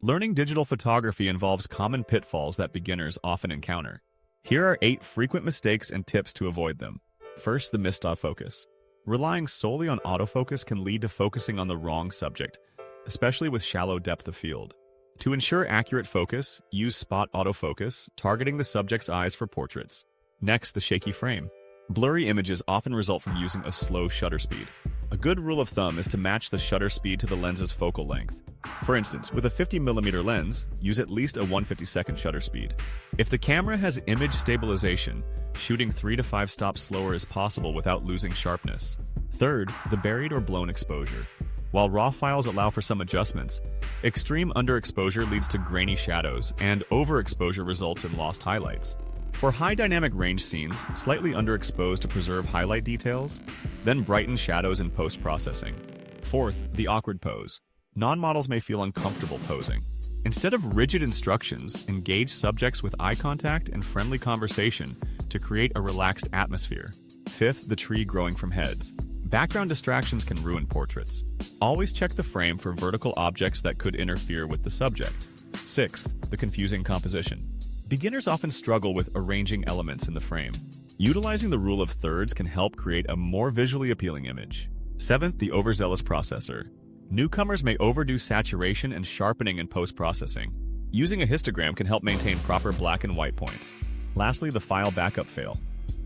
Learning digital photography involves common pitfalls that beginners often encounter. Here are 8 frequent mistakes and tips to avoid them. First, the missed autofocus. Relying solely on autofocus can lead to focusing on the wrong subject, especially with shallow depth of field. To ensure accurate focus, use spot autofocus, targeting the subject's eyes for portraits. Next, the shaky frame. Blurry images often result from using a slow shutter speed. A good rule of thumb is to match the shutter speed to the lens's focal length. For instance, with a 50mm lens, use at least a 1/52nd shutter speed. If the camera has image stabilization, shooting 3 to 5 stops slower is possible without losing sharpness. Third, the buried or blown exposure. While RAW files allow for some adjustments, extreme underexposure leads to grainy shadows, and overexposure results in lost highlights. For high dynamic range scenes, slightly underexpose to preserve highlight details, then brighten shadows in post-processing. Fourth, the awkward pose. Non-models may feel uncomfortable posing. Instead of rigid instructions, engage subjects with eye contact and friendly conversation to create a relaxed atmosphere. Fifth, the tree growing from heads. Background distractions can ruin portraits. Always check the frame for vertical objects that could interfere with the subject. Sixth, the confusing composition. Beginners often struggle with arranging elements in the frame. Utilizing the rule of thirds can help create a more visually appealing image. Seventh, the overzealous processor. Newcomers may overdo saturation and sharpening in post-processing. Using a histogram can help maintain proper black and white points. Lastly, the file backup fail.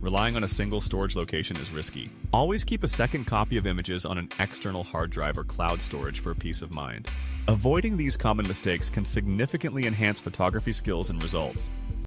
Relying on a single storage location is risky. Always keep a second copy of images on an external hard drive or cloud storage for peace of mind. Avoiding these common mistakes can significantly enhance photography skills and results.